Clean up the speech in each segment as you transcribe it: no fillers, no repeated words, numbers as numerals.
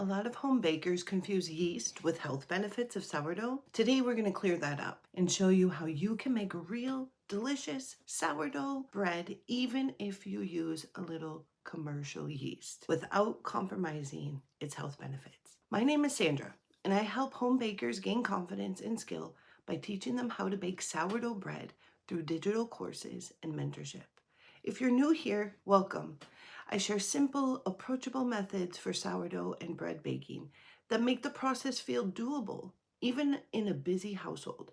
a lot of home bakers confuse yeast with health benefits of sourdough. Today we're going to clear that up and show you how you can make real, delicious sourdough bread even if you use a little commercial yeast without compromising its health benefits. My name is Sandra, and I help home bakers gain confidence and skill by teaching them how to bake sourdough bread through digital courses and mentorship. If you're new here, welcome. I share simple, approachable methods for sourdough and bread baking that make the process feel doable, even in a busy household.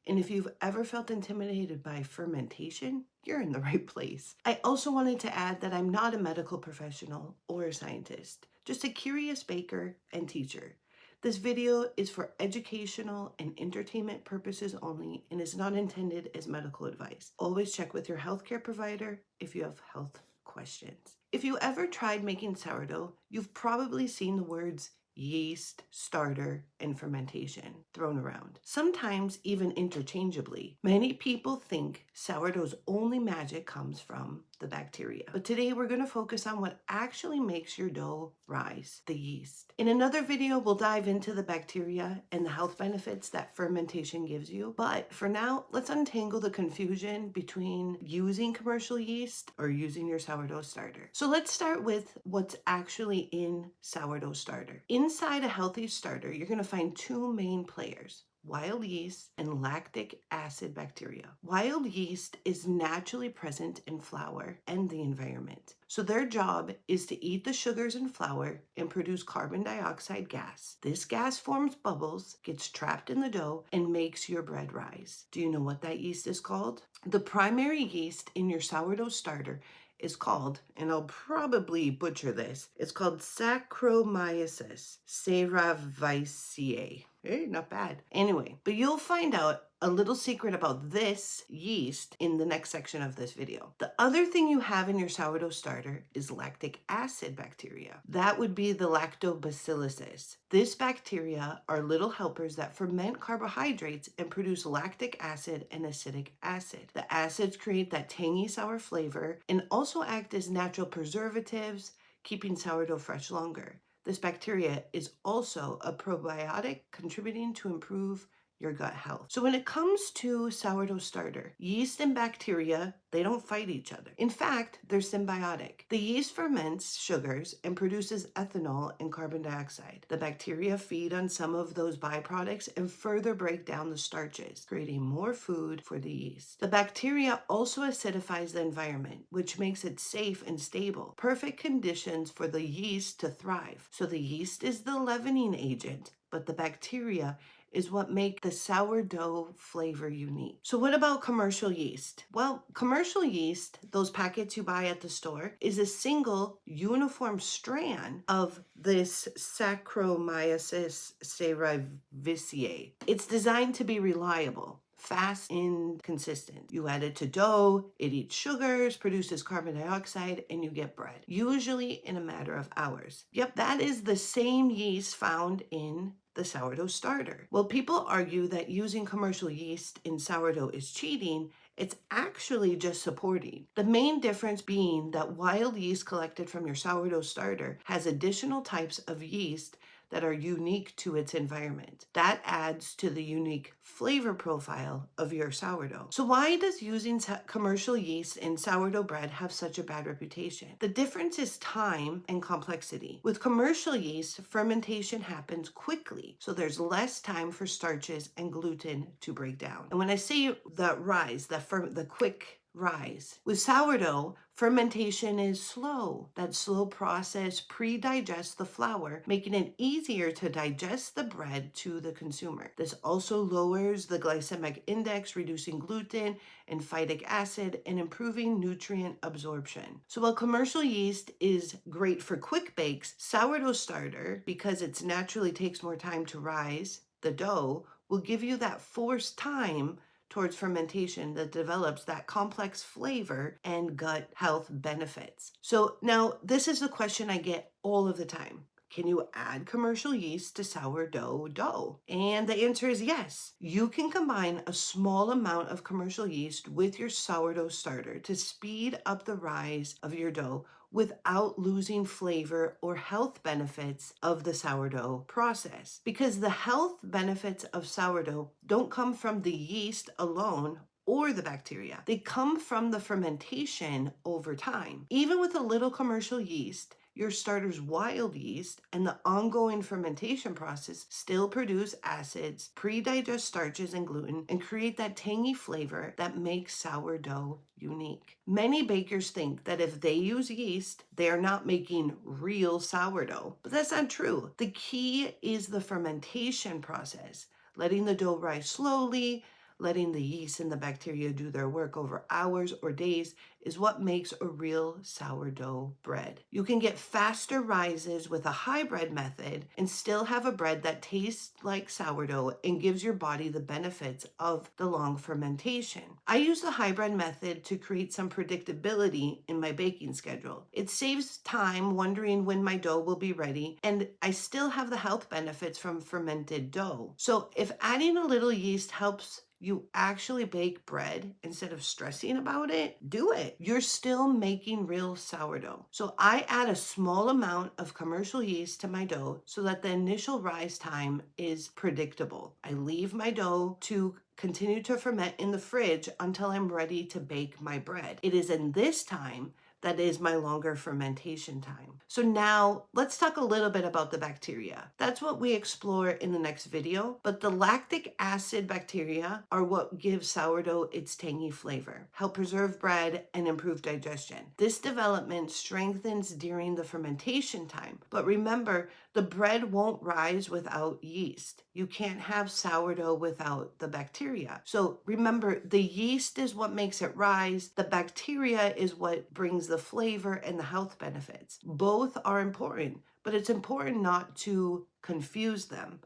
And if you've ever felt intimidated by fermentation, you're in the right place. I also wanted to add that I'm not a medical professional or a scientist, just a curious baker and teacher. This video is for educational and entertainment purposes only and is not intended as medical advice. Always check with your healthcare provider if you have health questions. If you ever tried making sourdough, you've probably seen the words yeast, starter, and fermentation thrown around, sometimes even interchangeably. Many people think sourdough's only magic comes from the bacteria, but today we're going to focus on what actually makes your dough rise, the yeast. In another video, we'll dive into the bacteria and the health benefits that fermentation gives you, but for now, let's untangle the confusion between using commercial yeast or using your sourdough starter. So let's start with what's actually in sourdough starter. Inside a healthy starter, you're going to find two main players: wild yeast and lactic acid bacteria. Wild yeast is naturally present in flour and the environment. So their job is to eat the sugars in flour and produce carbon dioxide gas. This gas forms bubbles, gets trapped in the dough, and makes your bread rise. Do you know what that yeast is called? The primary yeast in your sourdough starter is called, and I'll probably butcher this, it's called Saccharomyces cerevisiae. Hey, not bad. Anyway, but you'll find out a little secret about this yeast in the next section of this video. The other thing you have in your sourdough starter is lactic acid bacteria. That would be the lactobacilluses. This bacteria are little helpers that ferment carbohydrates and produce lactic acid and acidic acid. The acids create that tangy sour flavor and also act as natural preservatives, keeping sourdough fresh longer. This bacteria is also a probiotic contributing to improve your gut health. So when it comes to sourdough starter, yeast and bacteria, they don't fight each other. In fact, they're symbiotic. The yeast ferments sugars and produces ethanol and carbon dioxide. The bacteria feed on some of those byproducts and further break down the starches, creating more food for the yeast. The bacteria also acidifies the environment, which makes it safe and stable. Perfect conditions for the yeast to thrive. So the yeast is the leavening agent, but the bacteria is what make the sourdough flavor unique. So what about commercial yeast? Well, commercial yeast, those packets you buy at the store, is a single uniform strand of this Saccharomyces cerevisiae. It's designed to be reliable, fast and consistent. You add it to dough, it eats sugars, produces carbon dioxide, and you get bread, usually in a matter of hours. Yep, that is the same yeast found in the sourdough starter. Well, people argue that using commercial yeast in sourdough is cheating. It's actually just supporting. The main difference being that wild yeast collected from your sourdough starter has additional types of yeast that are unique to its environment. That adds to the unique flavor profile of your sourdough. So why does using commercial yeast in sourdough bread have such a bad reputation? The difference is time and complexity. With commercial yeast, fermentation happens quickly, so there's less time for starches and gluten to break down. And when I say the rise, the quick rise. With sourdough, fermentation is slow. That slow process pre-digests the flour, making it easier to digest the bread to the consumer. This also lowers the glycemic index, reducing gluten and phytic acid and improving nutrient absorption. So while commercial yeast is great for quick bakes, sourdough starter, because it naturally takes more time to rise the dough, will give you that forced time towards fermentation that develops that complex flavor and gut health benefits. So now this is the question I get all of the time. Can you add commercial yeast to sourdough dough? And the answer is yes. You can combine a small amount of commercial yeast with your sourdough starter to speed up the rise of your dough without losing flavor or health benefits of the sourdough process. Because the health benefits of sourdough don't come from the yeast alone or the bacteria. They come from the fermentation over time. Even with a little commercial yeast, your starter's wild yeast and the ongoing fermentation process still produce acids, pre-digest starches and gluten, and create that tangy flavor that makes sourdough unique. Many bakers think that if they use yeast, they are not making real sourdough, but that's not true. The key is the fermentation process, letting the dough rise slowly, letting the yeast and the bacteria do their work over hours or days is what makes a real sourdough bread. You can get faster rises with a high bread method and still have a bread that tastes like sourdough and gives your body the benefits of the long fermentation. I use the high bread method to create some predictability in my baking schedule. It saves time wondering when my dough will be ready, and I still have the health benefits from fermented dough. So if adding a little yeast helps you actually bake bread instead of stressing about it, do it. You're still making real sourdough. So I add a small amount of commercial yeast to my dough so that the initial rise time is predictable. I leave my dough to continue to ferment in the fridge until I'm ready to bake my bread. It is in this time that is my longer fermentation time. So now let's talk a little bit about the bacteria. That's what we explore in the next video, but the lactic acid bacteria are what give sourdough its tangy flavor, help preserve bread, and improve digestion. This development strengthens during the fermentation time, but remember, the bread won't rise without yeast. You can't have sourdough without the bacteria. So remember, the yeast is what makes it rise. The bacteria is what brings the flavor and the health benefits. Both are important, but it's important not to confuse them.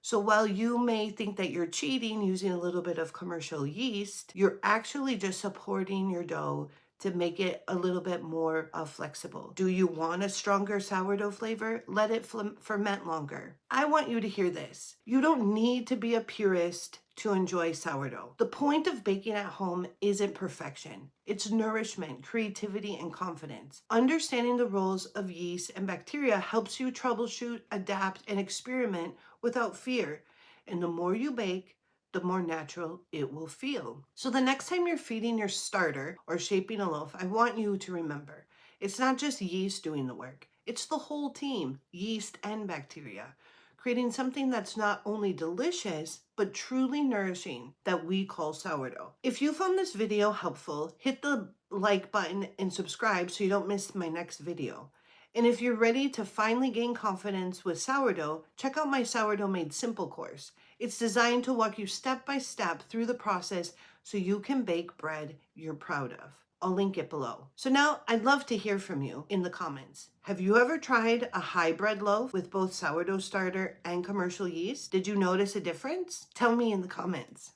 So while you may think that you're cheating using a little bit of commercial yeast, you're actually just supporting your dough to make it a little bit more flexible. Do you want a stronger sourdough flavor? Let it ferment longer. I want you to hear this. You don't need to be a purist to enjoy sourdough. The point of baking at home isn't perfection. It's nourishment, creativity, and confidence. Understanding the roles of yeast and bacteria helps you troubleshoot, adapt, and experiment without fear. And the more you bake, the more natural it will feel. So the next time you're feeding your starter or shaping a loaf, I want you to remember, it's not just yeast doing the work. It's the whole team, yeast and bacteria, creating something that's not only delicious, but truly nourishing that we call sourdough. If you found this video helpful, hit the like button and subscribe so you don't miss my next video. And if you're ready to finally gain confidence with sourdough, check out my Sourdough Made Simple course. It's designed to walk you step by step through the process so you can bake bread you're proud of. I'll link it below. So now I'd love to hear from you in the comments. Have you ever tried a hybrid loaf with both sourdough starter and commercial yeast? Did you notice a difference? Tell me in the comments.